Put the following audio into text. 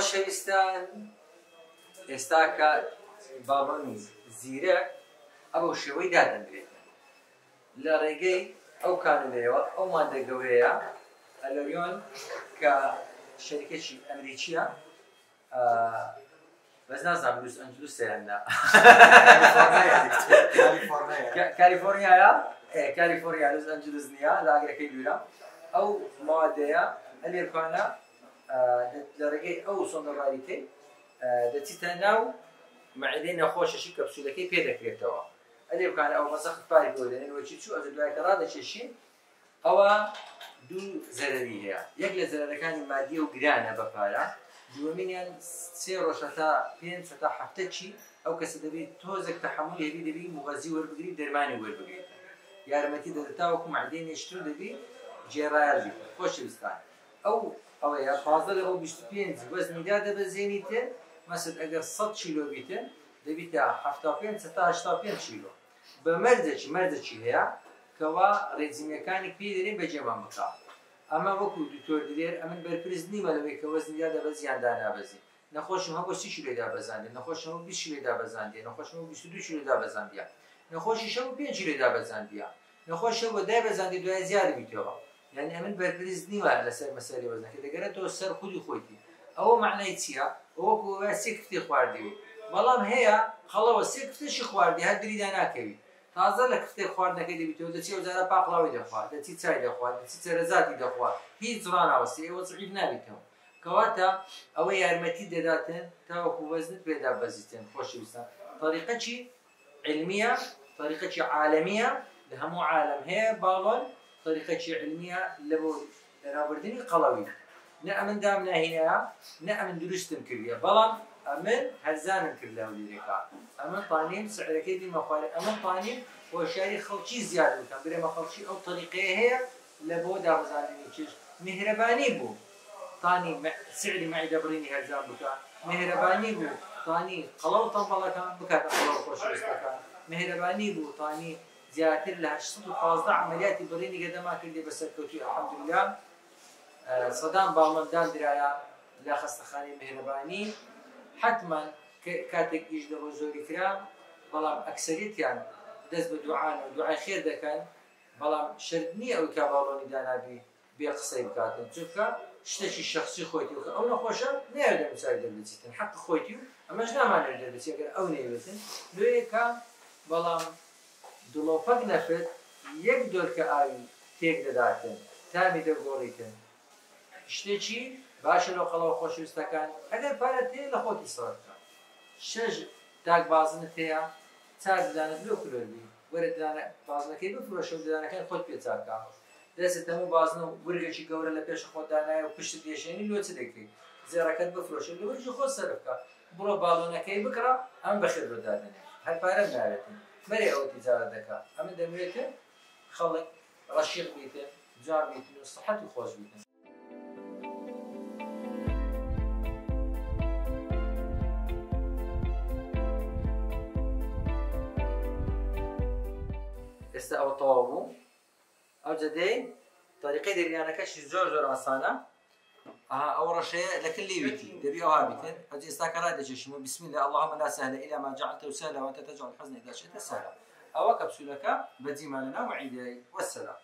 خۆشەویستان ئێستا کە باڵۆنی زیرەک ئەو شێوەی دادەنرێتە لە ڕێگەی ئەو کانونەیەوە ئەو مادە گەورەیە ئەلۆریۆن کە شەریکێکی ئەمریکیە بەس نازانم لوس ئەنجلوسە یاننا کالیفۆرنیایە کالیفۆرنیا لوس ئەنجلوس نییە لە ئاگرەکەی دوورە ئەو مادەیە ئەلێرکانە لە ڕێگەی ئەو سۆندەڕاریکەی دەچیتە ناو معدەی نەخۆشەشی کەپسولەکەی پێدەکرێتەوە ئەلێرکانە ئەو مەسەخت پاری بۆدەێن وەچی چوو ئەو دوای کە ڕادەچێشین ئەوە دوو زەرەری هەیە یەک لە زەرەرەکانی مادیە و گرانە بە پارە دووەمینیان 3 ڕۆژ تا 5 تا 7 چی ئەو کەسە دەبێت تۆزێک تەحملی هەبی دەبی مغەزی وەربگری دەرمانی وەربگریت یارمەتی دەدەتا وەکو معدەی نێشتن دەبی جێڕایەڵ بیت خۆشەویستان ئەوەیە 15 وەزنیدا دەبەزێنیتن مەسەد ئەگەر 100 کیلۆ بیتن دەبیتە 75 تا 85 کیلۆ بە مەرجێکی هەیە کەوا ڕێزیمیەکانی پێ دەرێن بەجێمان بکە ئەمە وەکو دوکتۆر دلێر ئەمن بەرپرس نیمە لەوەی کە وەزنیدا دەبەزیاندا نابەزی نەخۆشم هەبوو 30 کیلۆدا بەزاندێ نەخۆشم هەبوو 20 کیلۆدا بەزاندێ نەخۆشم هەبوو 22 کیلۆدا بەزاندیە نەخۆشیش هەبوو 5 کیلۆدا بەزاندیە نەخۆش هەبوو دای بەزاندی دوای زیاد بیتەوە یعنی ئەمن بەرپرس نیمە لەسەر مەسەلەی وەزنەکە دەگەرێتەوە سەر خودی خۆیتی ئەوە معنای چییە؟ وەکو سێ کفتێ خواردی بەڵام هەیە خەڵەوە سێ کفتێکی خواردی هەر دریدا ناکەوی تازە لە کفتێک خواردنەکەی دەبیتەوە دەچی وەزارە پاقڵاوی دەخوات دەچی چای دەخوات دەچی چەرەزاتی دەخوات هیچ ڕاناوەستی ئێوە زعیف نابیتەوە کەواتە ئەوە یارمەتی دەداتن تاوەکو وەزنت پێدا بەزیتن خۆشەویستان طریقەکی علمیە طریقەکی عالەمیە لە هەموو عالەم هەیە باڵۆن طریقەکی علمیە لە بۆ بەرابردنی قەڵەوی نە ئەمن دام ناهینەیە نە ئەمن دروستم کردیە بەڵام ئەمن هەرزانم کرد لە هەولێرێکا ئەمن پانیم سعرەکەی دیمە خوارێ ئەمن پانیم هۆشیاری خەڵکی زیاد بکەم برێمە خەڵکی ئەو طریقەیە هەیە لە بۆ دابەزاندنی چێژ میهرەبانی بوو تانی سعری معدە بڕینی هەرزان بکە میهرەبانی بوو تانی قەڵەو تەمبەڵەکان بکاتە قەڵەو خۆشەویستەکان میهرەبانی بوو تانی زیاتر لە 815 عملیاتی بڕینی گەدەما کردی بەسەرکەوتوی ئەلحەمدوللا سەدان باڵندان درایە لە خەستەخانەی میهرەبانی حتما کاتێک ئیش لە بۆ زۆری کرا بەڵام ئەکسەریەتیان دەست بە دوعان و دوعای خێر دەکەن بەڵام شەرت نییە ئەوەی کا باڵۆنی دانابی بێ قسەی بکاتن چونکە شتێکی شەخسی خۆیتی وکە ئەو نەخۆشە نایە لە موسای دەربچیتن حەق خۆیتی و ئەمەش نامانێت دەربچی ئەگەر ئەو نەیوێتن دوێیەکە بەڵام دڵۆپەک نەفرت یەک دۆرکە ئاوی تێک دەداتن تامی دەگۆڕیتن شتێکی باشە لەو قەڵەوە خۆشەویستەکان ئەگەر پارەت هەیە لە خۆتی سەوە بکە 6 داگ بازنت هەیە 4 ددانت لۆ کلۆربی وەرە بازنەکەی بفرۆشە و ددانەکەی خۆت پێچاکە دەستت هەموو بازنە و ورگێکی گەورە لە پێش خۆتدانایە و پشت دێشێنی لۆ چ دەکەیت زێڕەکەت بفرۆشە لە وەرجی خۆت سەر بکە بڕۆ باڵۆنەکەی بکڕە ئەم بەخێر بەدادنێ هەر پارەم ناوێتن مەرێ ئەوە تیجارەت دەکات ئەمە دەموێتن خەڵک ڕەشیق بیتن جار بیتن و سەحەت و خۆش بیتن ئێستا ئەوە تەواو بوو ئەو جەدەی طریقەی دەریانەکەشی زۆر ئاسانە ئەو ڕەشەیە لەکن لێویتی دەبی ئەوها بیتن ئەوجی ئێستا کە ڕادەچێشین و بسم الله اللهم لا سهل إلا ما جعلته سهلا وأنت تجعل الحزن إذا شئت سهلا ئەوە کەپسولەکە بەجیمانە ناو معیدەی وەسەلام